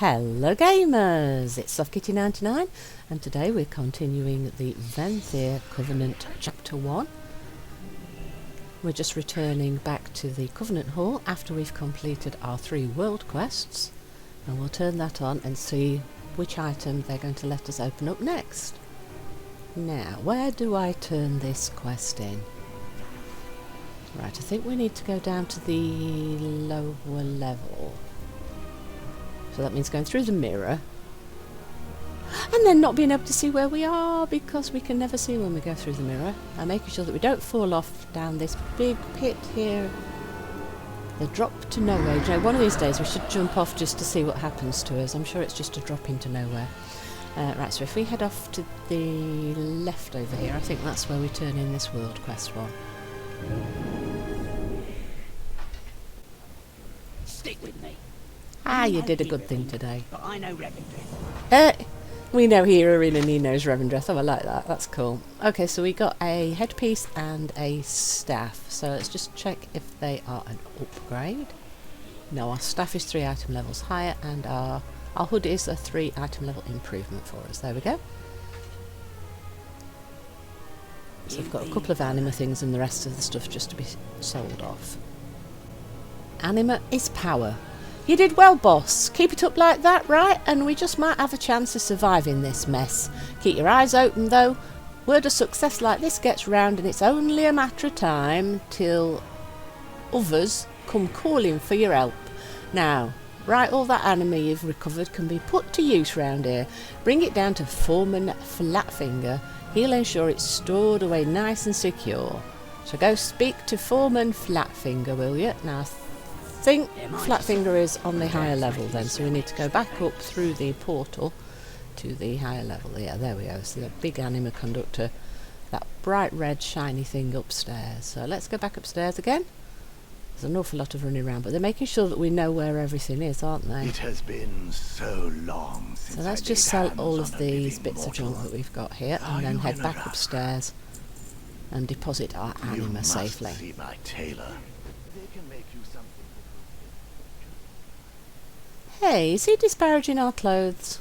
Hello gamers, it's SoftKitty99 and today we're continuing the Venthyr Covenant Chapter 1. We're just returning back to the Covenant Hall after we've completed our 3 world quests, and we'll turn that on and see which item they're going to let us open up next. Now, where do I turn this quest in? Right, I think we need to go down to the lower level. So that means going through the mirror and then not being able to see where we are because we can never see when we go through the mirror, and making sure that we don't fall off down this big pit here. The drop to nowhere. You know, one of these days we should jump off just to see what happens to us. I'm sure it's just a drop into nowhere. Right, so if we head off to the left over here, I think that's where we turn in this world quest one. Stick with me. Ah, you did a good thing today. But I know Revendreth. We know Herein and he knows Revendreth. Oh, I like that. That's cool. Okay, so we got a headpiece and a staff. So let's just check if they are an upgrade. No, our staff is 3 item levels higher, and our hood is a 3 item level improvement for us. There we go. So we've got a couple of anima things and the rest of the stuff just to be sold off. Anima is power. You did well, boss. Keep it up like that, right? And we just might have a chance of surviving this mess. Keep your eyes open, though. Word of success like this gets round, and it's only a matter of time till others come calling for your help. Now, right, all that anima you've recovered can be put to use round here. Bring it down to Foreman Flatfinger. He'll ensure it's stored away nice and secure. So go speak to Foreman Flatfinger, will you? Now, I think Flatfinger is on the higher level then, so we need to go back up through the portal to the higher level. Yeah, there we go. So the big anima conductor, that bright red shiny thing upstairs. So let's go back upstairs again. There's an awful lot of running around, but they're making sure that we know where everything is, aren't they? It has been so long since so let's just sell all of these bits of junk that we've got here, and then head back upstairs and deposit our anima safely. See my tailor. Hey, is he disparaging our clothes?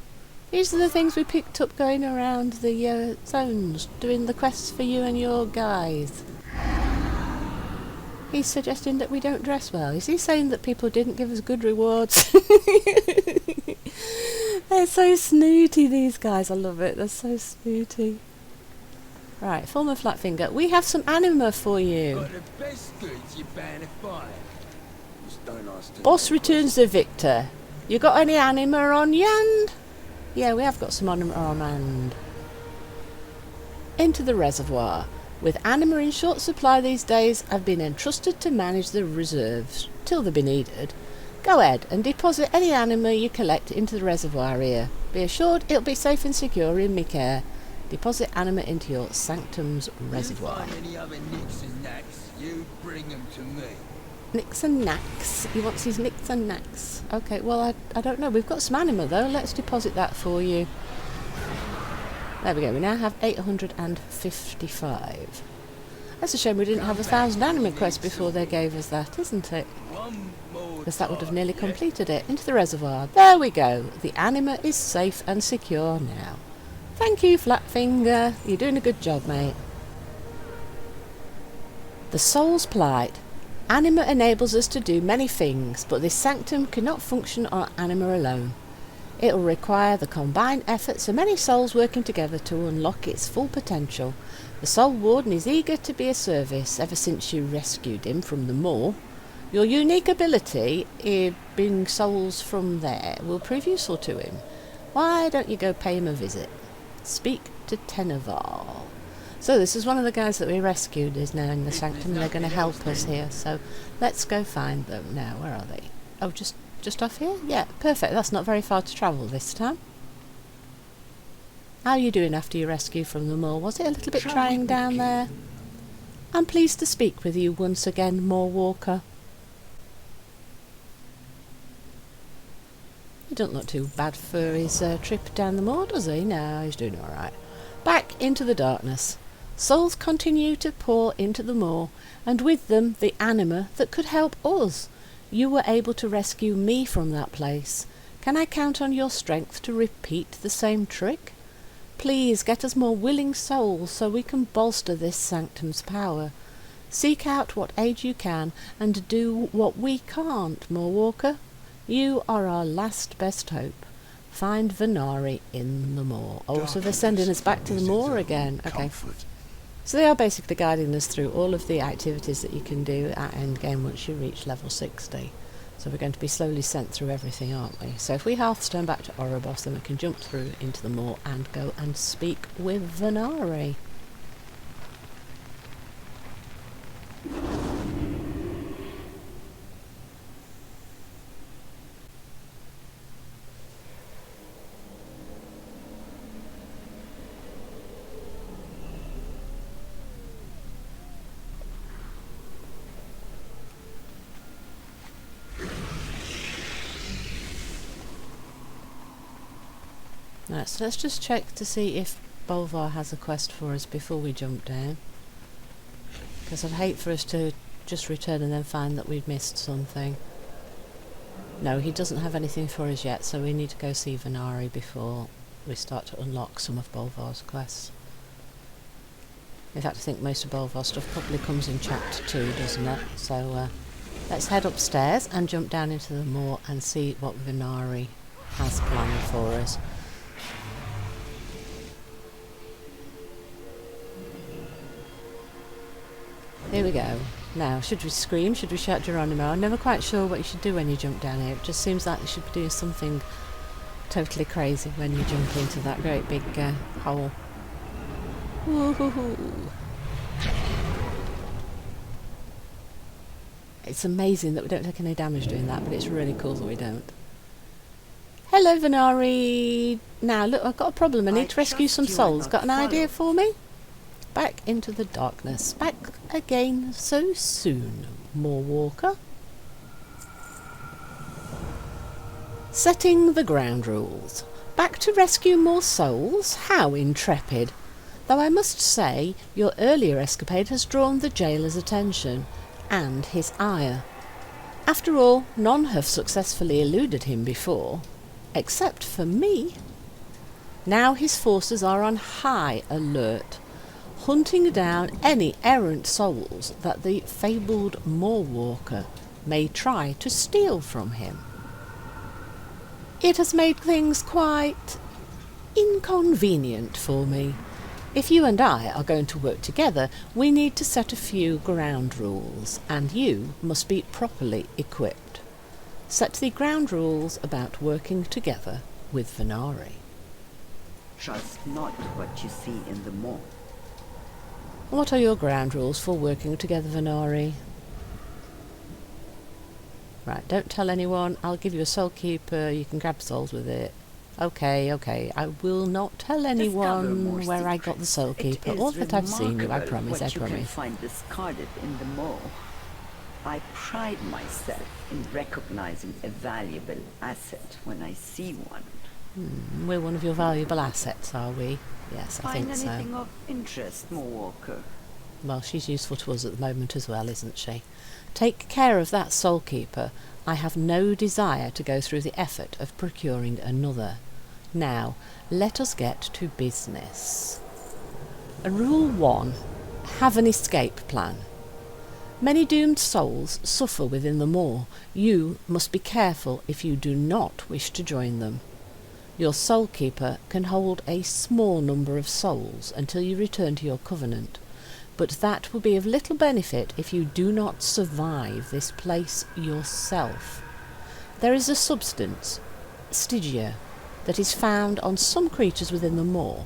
These are the things we picked up going around the zones, doing the quests for you and your guys. He's suggesting that we don't dress well. Is he saying that people didn't give us good rewards? They're so snooty, these guys. I love it. They're so snooty. Right, Former Flatfinger, we have some anima for you. Got the best goods, you ban of fire. Just don't ask to Boss returns the victor. You got any anima on hand? Yeah, we have got some anima on hand. Into the reservoir. With anima in short supply these days, I've been entrusted to manage the reserves till they be needed. Go ahead and deposit any anima you collect into the reservoir here. Be assured it'll be safe and secure in me care. Deposit anima into your sanctum's reservoir. If you find any other nicks and knacks, you bring them to me. Nicks and knacks. He wants his nicks and knacks. Okay, well, I don't know. We've got some anima, though. Let's deposit that for you. There we go. We now have 855. That's a shame we didn't have 1,000 anima quests before they gave us that, isn't it? Because that would have nearly completed it. Into the reservoir. There we go. The anima is safe and secure now. Thank you, Flatfinger. You're doing a good job, mate. The Soul's Plight. Anima enables us to do many things, but this sanctum cannot function on anima alone. It will require the combined efforts of many souls working together to unlock its full potential. The Soul Warden is eager to be of service ever since you rescued him from the moor. Your unique ability, bring souls from there, will prove useful to him. Why don't you go pay him a visit? Speak to Teneval. So this is one of the guys that we rescued is now in the sanctum. They're going to help us here. So let's go find them now. Where are they? Oh, just off here? Yeah, perfect. That's not very far to travel this time. How are you doing after your rescue from the moor? Was it a little bit trying down there? I'm pleased to speak with you once again, Moor Walker. He doesn't look too bad for his trip down the moor, does he? No, he's doing all right. Back into the darkness. Souls continue to pour into the moor, and with them the anima that could help us. You were able to rescue me from that place. Can I count on your strength to repeat the same trick? Please get us more willing souls so we can bolster this sanctum's power. Seek out what aid you can and do what we can't, Moorwalker. You are our last best hope. Find Venthyr in the moor. Oh, so they're sending us back to the moor again. Okay. So they are basically guiding us through all of the activities that you can do at endgame once you reach level 60. So we're going to be slowly sent through everything, aren't we? So if we Hearthstone back to Oribos, then we can jump through into the moor and go and speak with Venthyr. Right, so let's just check to see if Bolvar has a quest for us before we jump down. Because I'd hate for us to just return and then find that we've missed something. No, he doesn't have anything for us yet, so we need to go see Venthyr before we start to unlock some of Bolvar's quests. In fact, I think most of Bolvar's stuff probably comes in Chapter 2, doesn't it? So let's head upstairs and jump down into the moor and see what Venthyr has planned for us. Here we go. Now, should we scream? Should we shout Geronimo? I'm never quite sure what you should do when you jump down here. It just seems like you should be doing something totally crazy when you jump into that great big hole. Woohoo! It's amazing that we don't take any damage doing that, but it's really cool that we don't. Hello, Venthyr! Now, look, I've got a problem. I need to rescue some souls. Got an idea for me? Back into the darkness. Back again so soon, Moorwalker. Setting the ground rules. Back to rescue more souls? How intrepid. Though I must say, your earlier escapade has drawn the jailer's attention, and his ire. After all, none have successfully eluded him before, except for me. Now his forces are on high alert, hunting down any errant souls that the fabled Moorwalker may try to steal from him. It has made things quite inconvenient for me. If you and I are going to work together, we need to set a few ground rules, and you must be properly equipped. Set the ground rules about working together with Venthyr. Trust not what you see in the moor. What are your ground rules for working together, Venthyr? Right, don't tell anyone. I'll give you a soul keeper. You can grab souls with it. Okay. I will not tell anyone where I got the soul keeper or that I've seen you. I promise. You can find discarded in the moor. I pride myself in recognizing a valuable asset when I see one. We're one of your valuable assets, are we? Yes, I think so. Find anything of interest, Moorwalker? Well, she's useful to us at the moment as well, isn't she? Take care of that soul keeper. I have no desire to go through the effort of procuring another. Now, let us get to business. Rule 1. Have an escape plan. Many doomed souls suffer within the moor. You must be careful if you do not wish to join them. Your soul keeper can hold a small number of souls until you return to your covenant, but that will be of little benefit if you do not survive this place yourself. There is a substance, Stygia, that is found on some creatures within the moor.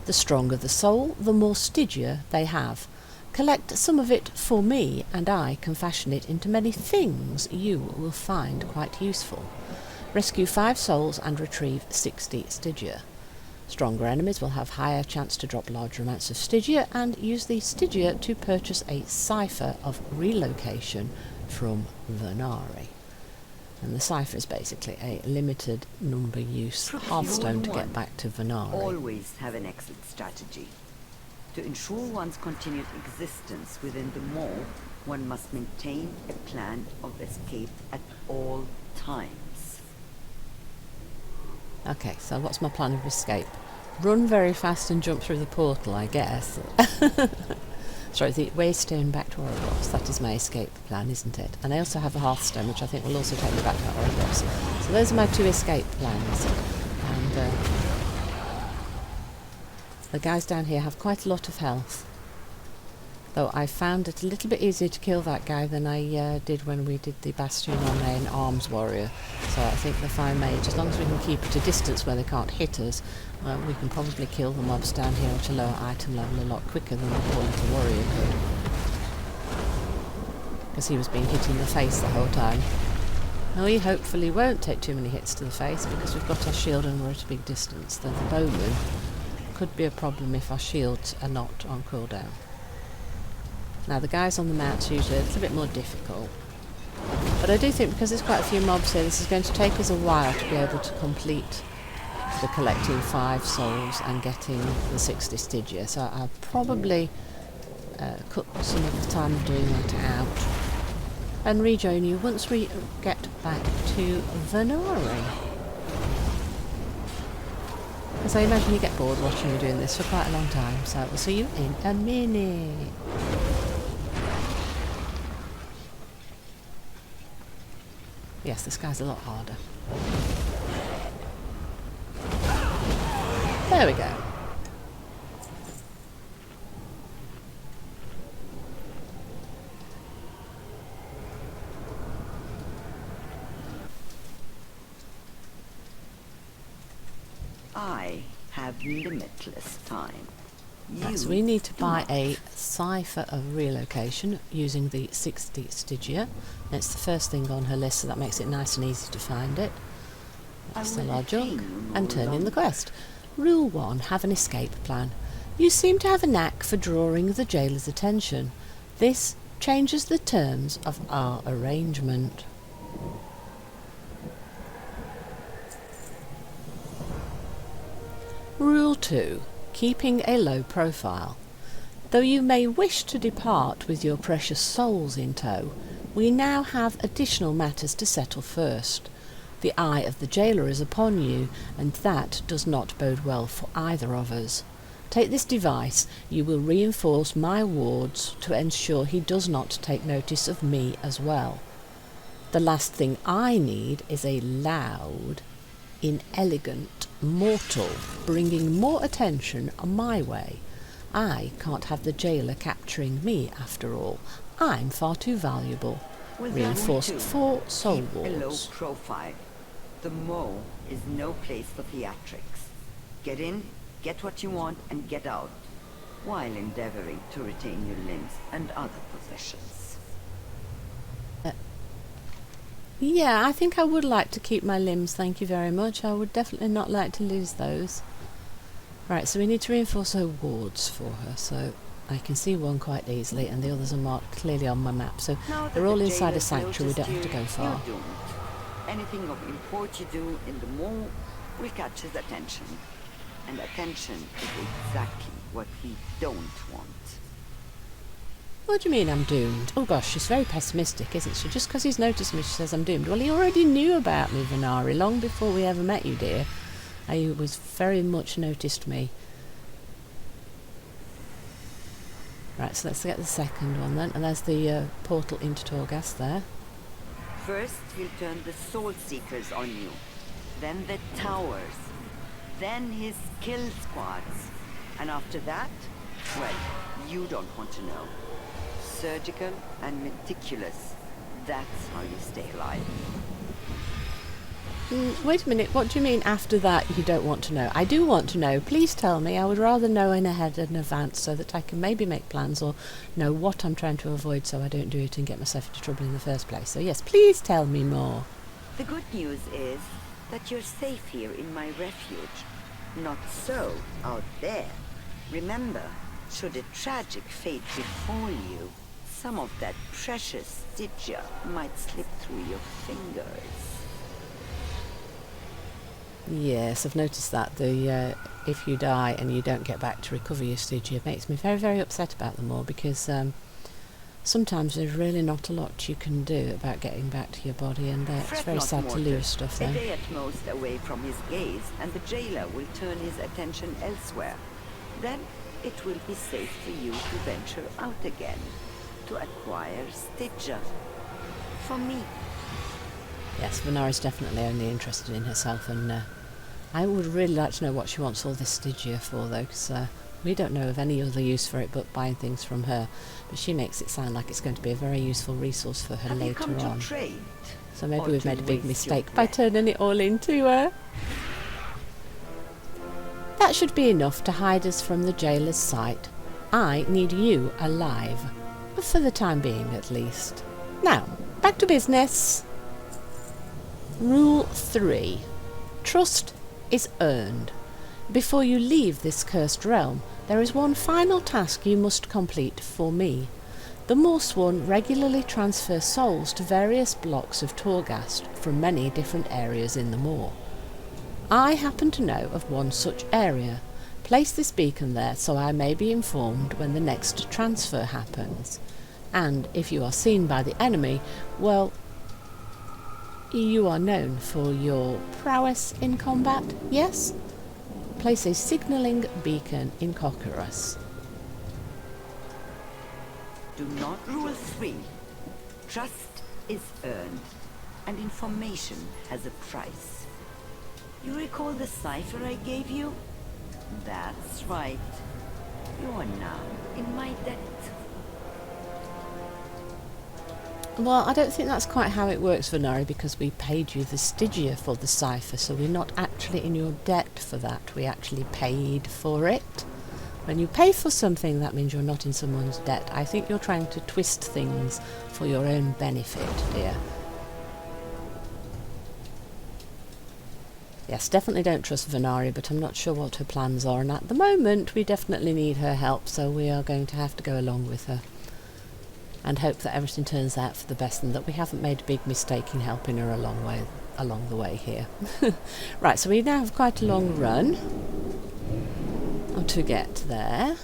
The stronger the soul, the more Stygia they have. Collect some of it for me, and I can fashion it into many things you will find quite useful. Rescue 5 souls and retrieve 60 Stygia. Stronger enemies will have higher chance to drop larger amounts of Stygia, and use the Stygia to purchase a Cipher of Relocation from Venthyr. And the Cipher is basically a limited number use Hearthstone to get back to Venthyr. Always have an exit strategy. To ensure one's continued existence within the moor, one must maintain a plan of escape at all times. Okay, so what's my plan of escape? Run very fast and jump through the portal, I guess. Sorry, the waystone back to Oribos. That is my escape plan, isn't it? And I also have a Hearthstone, which I think will also take me back to Oribos. So those are my 2 escape plans. And the guys down here have quite a lot of health. Though I found it a little bit easier to kill that guy than I did when we did the Bastion on an arms warrior. So I think the fire mage, as long as we can keep at a distance where they can't hit us, we can probably kill the mobs down here at a lower item level a lot quicker than the poor little warrior could. Because he was being hit in the face the whole time. Now we hopefully won't take too many hits to the face because we've got our shield and we're at a big distance. Though the bowman could be a problem if our shields are not on cooldown. Now the guys on the mounts usually a little bit more difficult. But I do think because there's quite a few mobs here, this is going to take us a while to be able to complete the collecting 5 souls and getting the 60 Stygia. So I'll probably cut some of the time of doing that out and rejoin you once we get back to Venthyr. Because I imagine you get bored watching me doing this for quite a long time, so we'll see you in a minute. Yes, this guy's a lot harder. There we go. I have limitless time. So we need to buy a Cipher of Relocation using the 60 Stygia. It's the first thing on her list, so that makes it nice and easy to find it. Sell our junk and turn in the quest. Rule 1. Have an escape plan. You seem to have a knack for drawing the jailer's attention. This changes the terms of our arrangement. Rule 2. Keeping a low profile. Though you may wish to depart with your precious souls in tow, we now have additional matters to settle first. The eye of the jailer is upon you, and that does not bode well for either of us. Take this device. You will reinforce my wards to ensure he does not take notice of me as well. The last thing I need is a loud, inelegant mortal bringing more attention my way. I can't have the jailer capturing me after all. I'm far too valuable. Reinforce 4 soul Keep a low wards. profile. The Mo is no place for theatrics. Get in, get what you want, and get out, while endeavoring to retain your limbs and other possessions. Yeah, I think I would like to keep my limbs, thank you very much. I would definitely not like to lose those. Right, so we need to reinforce her wards for her, so I can see one quite easily, and the others are marked clearly on my map. So they're all inside a sanctuary, we don't have to go far. You're doomed. Anything of import you do in the Mo will catch his attention. And attention is exactly what we don't want. What do you mean I'm doomed? Oh gosh, she's very pessimistic, isn't she? Just because he's noticed me, she says I'm doomed. Well, he already knew about me, Venthyr, long before we ever met you, dear. He was very much noticed me. Right, so let's get the second one then. And there's the portal into Torghast there. First, he'll turn the Soul Seekers on you. Then the towers. Then his kill squads. And after that, well, you don't want to know. Surgical and meticulous. That's how you stay alive. Wait a minute, what do you mean after that you don't want to know? I do want to know. Please tell me. I would rather know in advance so that I can maybe make plans or know what I'm trying to avoid so I don't do it and get myself into trouble in the first place. So yes, please tell me more. The good news is that you're safe here in my refuge. Not so out there. Remember, should a tragic fate befall you, some of that precious Stygia might slip through your fingers. Yes, I've noticed that. The if you die and you don't get back to recover your Stygia makes me very, very upset about them all because sometimes there's really not a lot you can do about getting back to your body, and it's Fret very not, sad to mortal. lose stuff A then. day at most away from his gaze, and the jailer will turn his attention elsewhere. Then it will be safe for you to venture out again, to acquire Stygia. For me. Yes, Venthyr definitely only interested in herself, and I would really like to know what she wants all this Stygia for, though, because we don't know of any other use for it but buying things from her. But she makes it sound like it's going to be a very useful resource for her Have you later come on. to trade? So maybe Or we've to made a big waste mistake your by breath? turning it all into her. That should be enough to hide us from the jailer's sight. I need you alive. For the time being, at least. Now, back to business. Rule 3. Trust is earned. Before you leave this cursed realm, there is one final task you must complete for me. The Morsworn regularly transfer souls to various blocks of Torghast from many different areas in the moor. I happen to know of one such area. Place this beacon there so I may be informed when the next transfer happens. And if you are seen by the enemy, well, you are known for your prowess in combat, yes? Place a signalling beacon in Cocorus. Do not rule 3. Trust is earned, and information has a price. You recall the cipher I gave you? That's right. You are now in my debt. Well, I don't think that's quite how it works, Venthyr, because we paid you the Stygia for the cipher, so we're not actually in your debt for that. We actually paid for it. When you pay for something, that means you're not in someone's debt. I think you're trying to twist things for your own benefit, dear. Yes, definitely don't trust Venthyr, but I'm not sure what her plans are, and at the moment we definitely need her help, so we are going to have to go along with her. And hope that everything turns out for the best and that we haven't made a big mistake in helping her along the way here. Right, so we now have quite a long run to get there.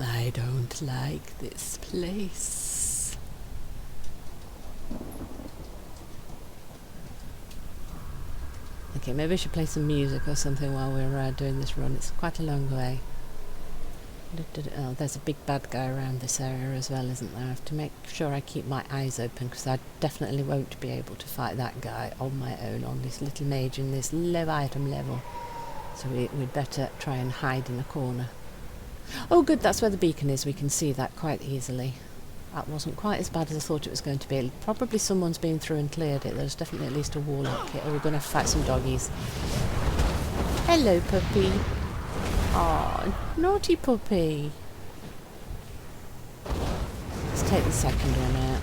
I don't like this place. Okay, maybe I should play some music or something while we're doing this run. It's quite a long way. Oh, there's a big bad guy around this area as well, isn't there? I have to make sure I keep my eyes open, because I definitely won't be able to fight that guy on my own on this little mage in this low item level. So we'd better try and hide in a corner. Oh good, that's where the beacon is. We can see that quite easily. That wasn't quite as bad as I thought it was going to be. Probably someone's been through and cleared it. There's definitely at least a warlock here. Oh, we're going to have to fight some doggies. Hello, puppy. Oh, naughty puppy. Let's take the second one out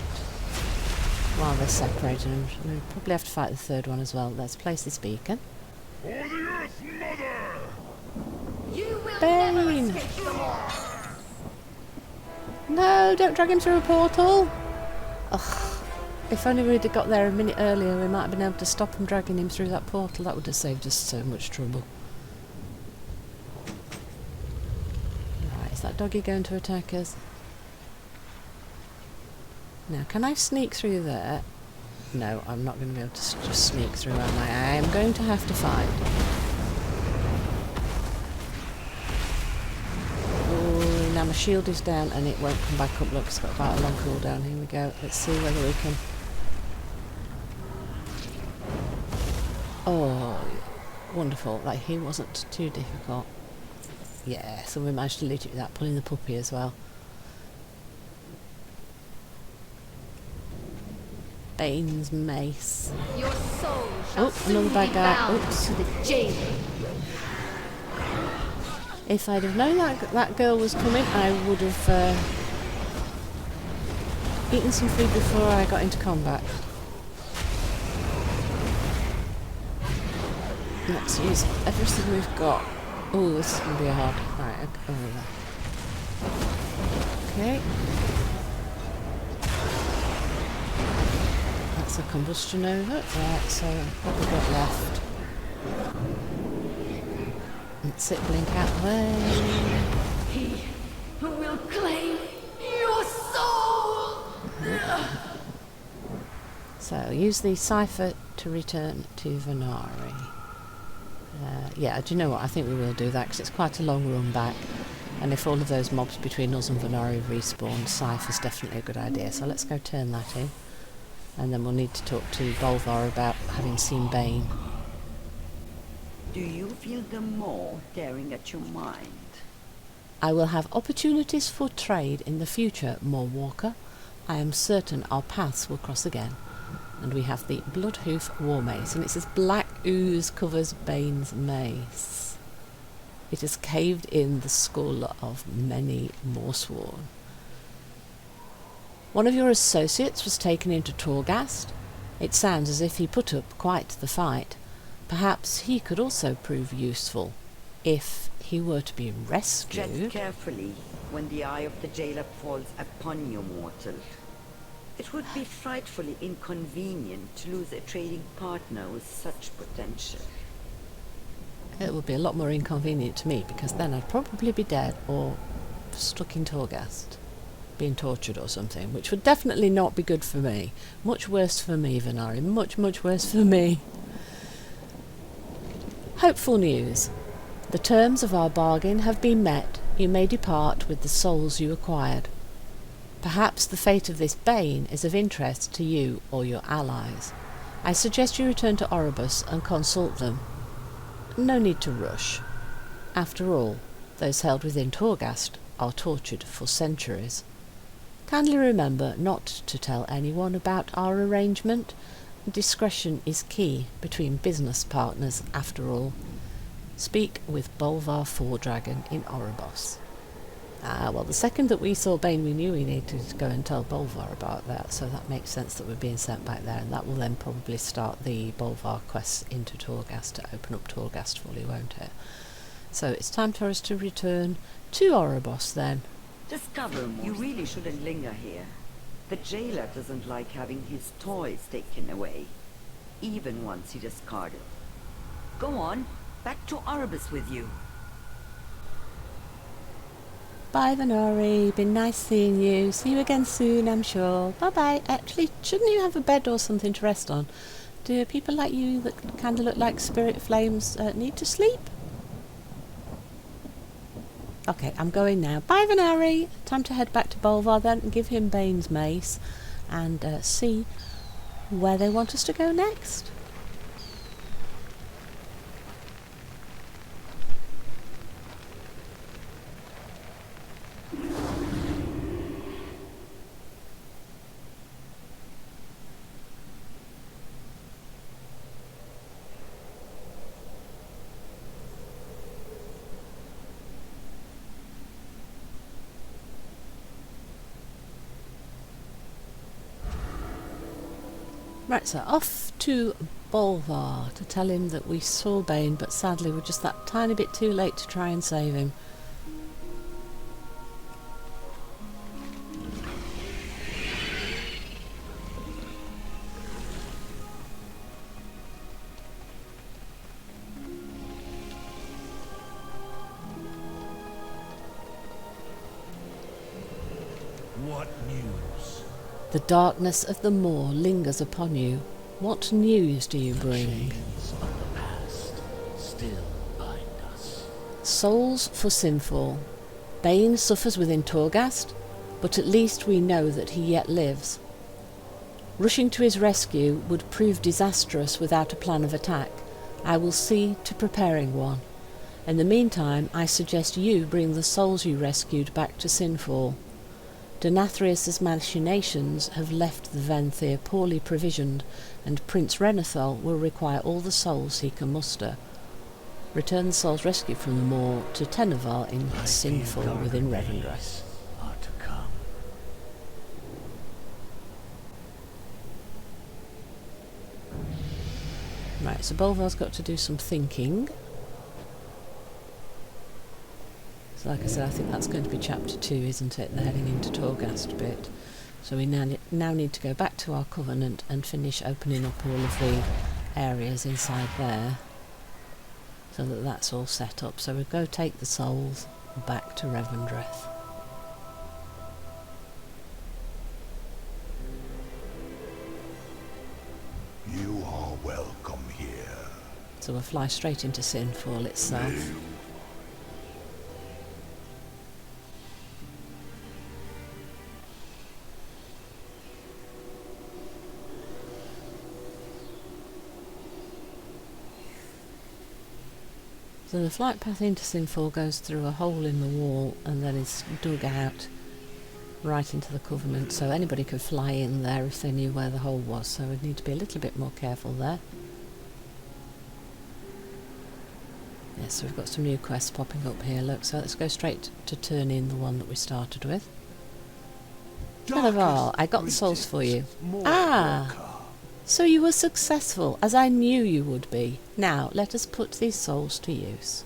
while they're separated. We'll probably have to fight the third one as well. Let's place this beacon. For the Earth Mother! You will Bane. never escape the law. No, don't drag him through a portal. Ugh. If only we'd have got there a minute earlier, we might have been able to stop him dragging him through that portal. That would have saved us so much trouble. Right, is that doggy going to attack us? Now, can I sneak through there? No, I'm not going to be able to just sneak through, am I? I am going to have to fight. Oh, now my shield is down and it won't come back up. Look, it's got about a long cooldown. Here we go. Let's see whether we can... Oh, wonderful. Like, he wasn't too difficult. Yeah, so we managed to loot it without pulling the puppy as well. Bane's mace. Your soul shall Oh, soon another bad be guy. bound Oops. to the jailer. If I'd have known that girl was coming, I would have eaten some food before I got into combat. Let's use everything we've got. Oh, this is going to be hard. Right, over there. Okay. That's a combustion over. Right, so what have we got left? Sit, blink out the way. He who will claim your soul. So, use the cipher to return to Venari. Yeah, do you know what? I think we will do that because it's quite a long run back. And if all of those mobs between us and Venari respawn, Cipher's definitely a good idea. So let's go turn that in. And then we'll need to talk to Bolvar about having seen Bane. Do you feel the maw tearing at your mind? I will have opportunities for trade in the future, Maw Walker. I am certain our paths will cross again. And we have the Bloodhoof War Mace, and it says black ooze covers Bane's mace. It has caved in the skull of many Morsworn. One of your associates was taken into Torghast. It sounds as if he put up quite the fight. Perhaps he could also prove useful, if he were to be rescued. Tread carefully when the eye of the jailer falls upon you, mortal. It would be frightfully inconvenient to lose a trading partner with such potential. It would be a lot more inconvenient to me, because then I'd probably be dead or stuck in Torghast, being tortured or something, which would definitely not be good for me. Much worse for me, Venari. Much, much worse for me. Hopeful news. The terms of our bargain have been met. You may depart with the souls you acquired. Perhaps the fate of this Bane is of interest to you or your allies. I suggest you return to Oribus and consult them. No need to rush. After all, those held within Torghast are tortured for centuries. Kindly remember not to tell anyone about our arrangement. Discretion is key between business partners, after all. Speak with Bolvar Foredragon in Oribos. Well, the second that we saw Bane, we knew we needed to go and tell Bolvar about that, so that makes sense that we're being sent back there, and that will then probably start the Bolvar quest into Torghast to open up Torghast fully, won't it? So it's time for us to return to Oribos then. Discover more. You really shouldn't linger here. The jailer doesn't like having his toys taken away, even once he discarded. Go on, back to Oribus with you. Bye, Venari. Been nice seeing you. See you again soon, I'm sure. Bye-bye. Actually, shouldn't you have a bed or something to rest on? Do people like you that kind of look like spirit flames need to sleep? Okay, I'm going now. Bye, Venari. Time to head back to Bolvar then and give him Bane's mace and see where they want us to go next. Right, so off to Bolvar to tell him that we saw Bane, but sadly we're just that tiny bit too late to try and save him. What news? The darkness of the moor lingers upon you. What news do you bring? Chains of the past still bind us. Souls for Sinful. Bane suffers within Torghast, but at least we know that he yet lives. Rushing to his rescue would prove disastrous without a plan of attack. I will see to preparing one. In the meantime, I suggest you bring the souls you rescued back to Sinful. Denathrius's machinations have left the Venthyr poorly provisioned, and Prince Renathal will require all the souls he can muster. Return the souls rescued from the moor to Teneval in Sinful within Revendreth. Are to come. Right, so Bolvar's got to do some thinking. So like I said, I think that's going to be chapter 2, isn't it? The heading into Torghast bit. So we now need to go back to our Covenant and finish opening up all of the areas inside there. so that that's all set up. So we'll go take the souls back to Revendreth. You are welcome here. So we'll fly straight into Sinfall itself. So the flight path into Sinfall goes through a hole in the wall and then is dug out right into the Covenant, so anybody could fly in there if they knew where the hole was, so we'd need to be a little bit more careful there. Yes, so we've got some new quests popping up here, look, so let's go straight to turn in the one that we started with. Canaval, I got the souls for you. Ah! So you were successful, as I knew you would be. Now, let us put these souls to use.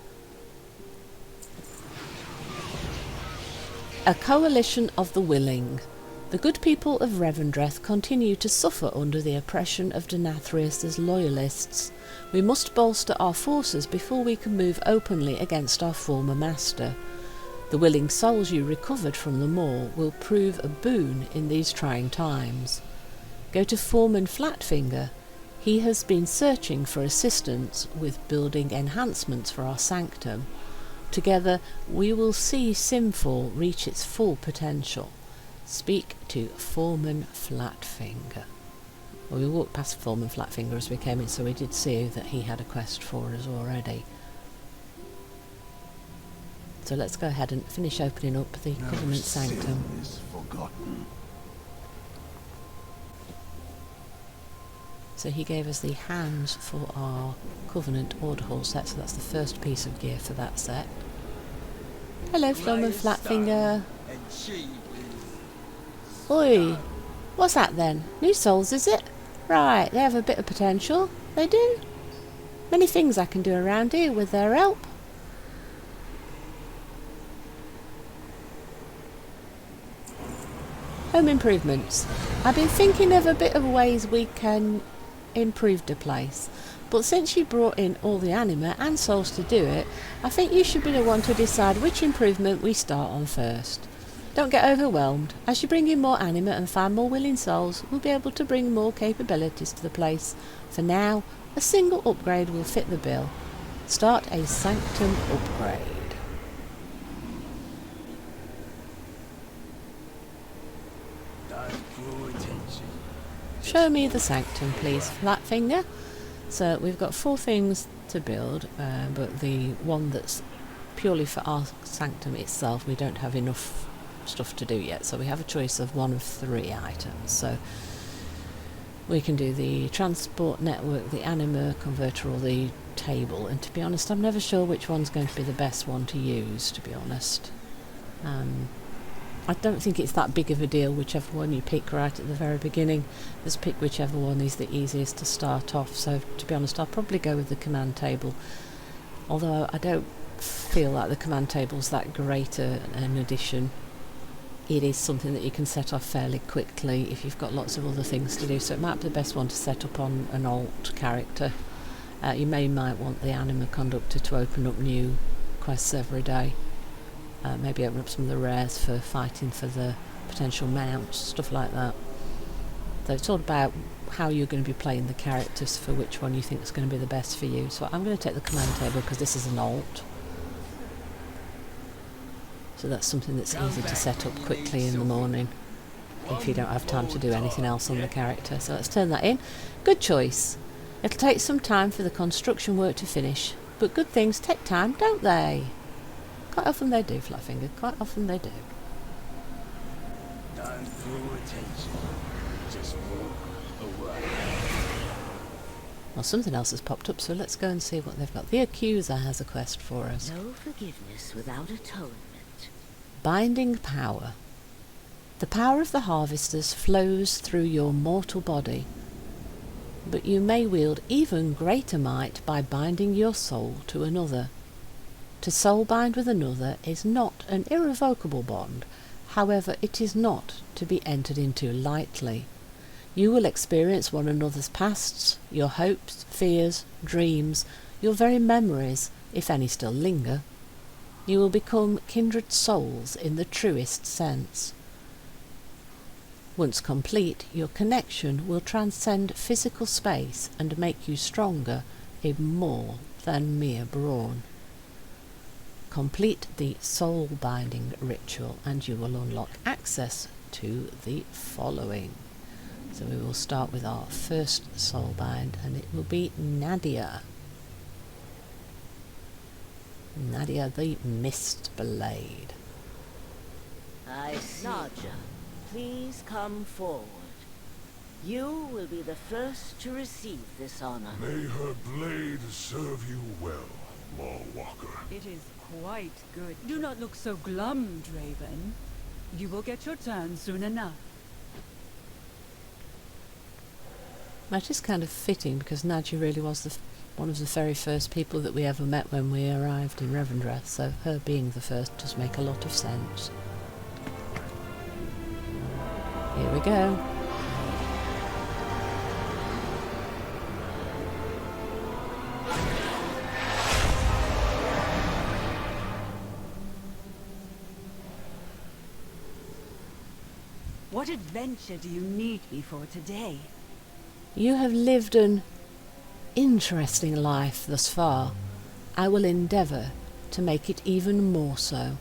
A coalition of the willing. The good people of Revendreth continue to suffer under the oppression of Denathrius' loyalists. We must bolster our forces before we can move openly against our former master. The willing souls you recovered from the Maw will prove a boon in these trying times. Go to Foreman Flatfinger. He has been searching for assistance with building enhancements for our sanctum. Together we will see Sinfall reach its full potential. Speak to Foreman Flatfinger. Well, we walked past Foreman Flatfinger as we came in, so we did see that he had a quest for us already. So let's go ahead and finish opening up the Covenant Sanctum. Is forgotten. So he gave us the hands for our Covenant Order Hall set, so that's the first piece of gear for that set. Hello, Foreman Flatfinger. And she Oi, what's that then? New souls, is it? Right, they have a bit of potential. They do. Many things I can do around here with their help. Home improvements. I've been thinking of a bit of ways we can improve the place, but since you brought in all the anima and souls to do it, I think you should be the one to decide which improvement we start on first. Don't get overwhelmed. As you bring in more anima and find more willing souls, we'll be able to bring more capabilities to the place. For now, a single upgrade will fit the bill. Start a sanctum upgrade. Show me the sanctum, please, Flatfinger. So we've got 4 things to build, but the one that's purely for our sanctum itself, we don't have enough stuff to do yet. So we have a choice of 1 of 3 items. So we can do the transport network, the anima converter, or the table. And to be honest, I'm never sure which one's going to be the best one to use, to be honest. I don't think it's that big of a deal whichever one you pick right at the very beginning. Just pick whichever one is the easiest to start off. So to be honest, I'll probably go with the command table. Although I don't feel like the command table's that great an addition. It is something that you can set off fairly quickly if you've got lots of other things to do. So it might be the best one to set up on an alt character. You might want the anima conductor to open up new quests every day. Maybe open up some of the rares for fighting for the potential mounts, stuff like that. So it's all about how you're going to be playing the characters for which one you think is going to be the best for you. So I'm going to take the command table because this is an alt. So that's something that's easy to set up quickly in the morning if you don't have time to do anything else on the character. So let's turn that in. Good choice. It'll take some time for the construction work to finish, but good things take time, don't they? Quite often they do, Flatfinger, quite often they do. don't draw attention. Just walk away. Well, something else has popped up, so let's go and see what they've got. The Accuser has a quest for us. No forgiveness without atonement. Binding Power. The power of the Harvesters flows through your mortal body, but you may wield even greater might by binding your soul to another. To soul bind with another is not an irrevocable bond, however it is not to be entered into lightly. You will experience one another's pasts, your hopes, fears, dreams, your very memories, if any still linger. You will become kindred souls in the truest sense. Once complete, your connection will transcend physical space and make you stronger in more than mere brawn. Complete the soul binding ritual and you will unlock access to the following. So we will start with our first soul bind, and it will be Nadia. Nadia the Mist Blade. Nadia, please come forward. You will be the first to receive this honor. May her blade serve you well, Lawwalker. It is quite good. Do not look so glum, Draven. You will get your turn soon enough. That is kind of fitting, because Nadia really was one of the very first people that we ever met when we arrived in Revendreth, so her being the first does make a lot of sense. Here we go. What adventure do you need me for today? You have lived an interesting life thus far. I will endeavour to make it even more so.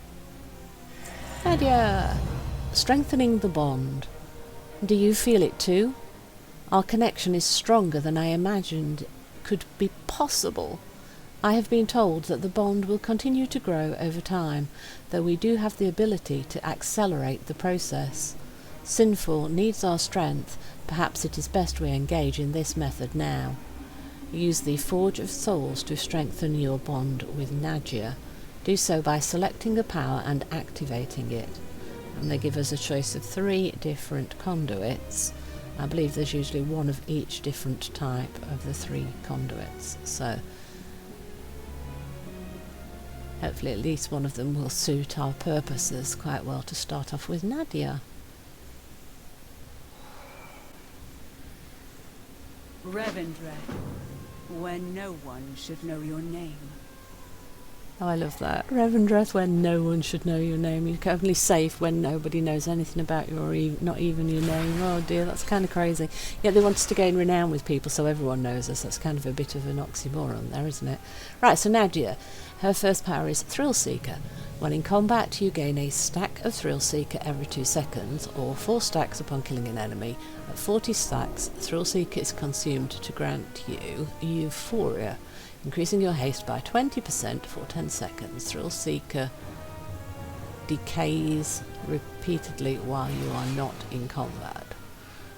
Nadia! Strengthening the bond. Do you feel it too? Our connection is stronger than I imagined could be possible. I have been told that the bond will continue to grow over time, though we do have the ability to accelerate the process. Sinful needs our strength. Perhaps it is best we engage in this method now. Use the Forge of Souls to strengthen your bond with Nadia. Do so by selecting a power and activating it. And they give us a choice of 3 different conduits. I believe there's usually one of each different type of the 3 conduits. So hopefully at least one of them will suit our purposes quite well to start off with Nadia. Revendreth, when no one should know your name. Oh, I love that. Revendreth, when no one should know your name. You're only safe when nobody knows anything about you, or not even your name. Oh dear, that's kind of crazy. Yet they want us to gain renown with people so everyone knows us. That's kind of a bit of an oxymoron there, isn't it? Right, so Nadia, her first power is Thrill Seeker. When in combat, you gain a stack of Thrill Seeker every 2 seconds, or 4 stacks upon killing an enemy. At 40 stacks, Thrill Seeker is consumed to grant you Euphoria, increasing your haste by 20% for 10 seconds. Thrill Seeker decays repeatedly while you are not in combat.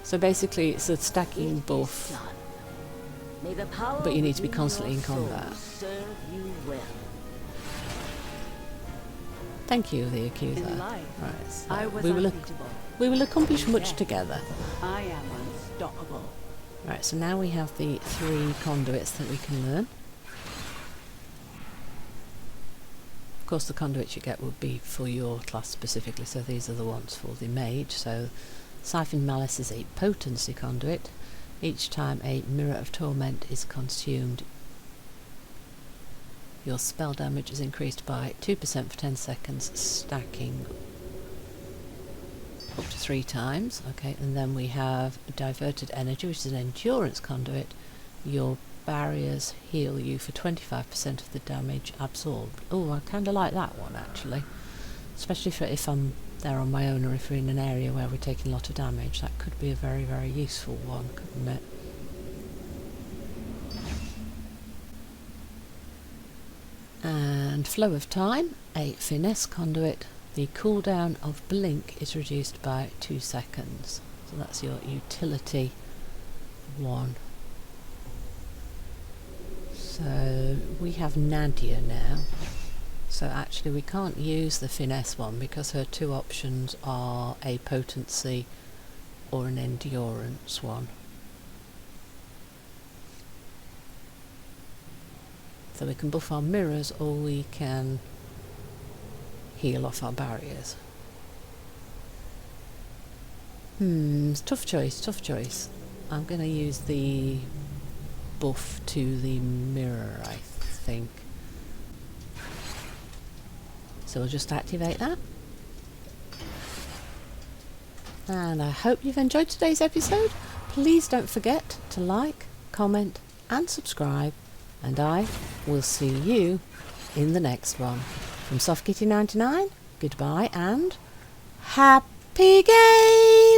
So basically it's a stacking buff, but you need to be constantly in combat. Serve you well. Thank you, the accuser. In life, Right, so I was we will accomplish much Yes. together. I am unstoppable. Right, so now we have the 3 conduits that we can learn. Of course the conduits you get will be for your class specifically, so these are the ones for the mage. So Siphon Malice is a potency conduit. Each time a Mirror of Torment is consumed, your spell damage is increased by 2% for 10 seconds, stacking up to 3 times. Okay, and then we have Diverted Energy, which is an endurance conduit. Your barriers heal you for 25% of the damage absorbed. Oh, I kind of like that one actually, especially if I'm there on my own, or if we're in an area where we're taking a lot of damage. That could be a very, very useful one, couldn't it? And Flow of Time, a finesse conduit. The cooldown of Blink is reduced by 2 seconds. So that's your utility one. So we have Nadia now. So actually we can't use the finesse one because her 2 options are a potency or an endurance one. So we can buff our mirrors, or we can heal off our barriers. Tough choice, tough choice. I'm going to use the buff to the mirror, I think. So we'll just activate that. And I hope you've enjoyed today's episode. Please don't forget to like, comment and subscribe. And I will see you in the next one. From SoftKitty99, goodbye and happy games!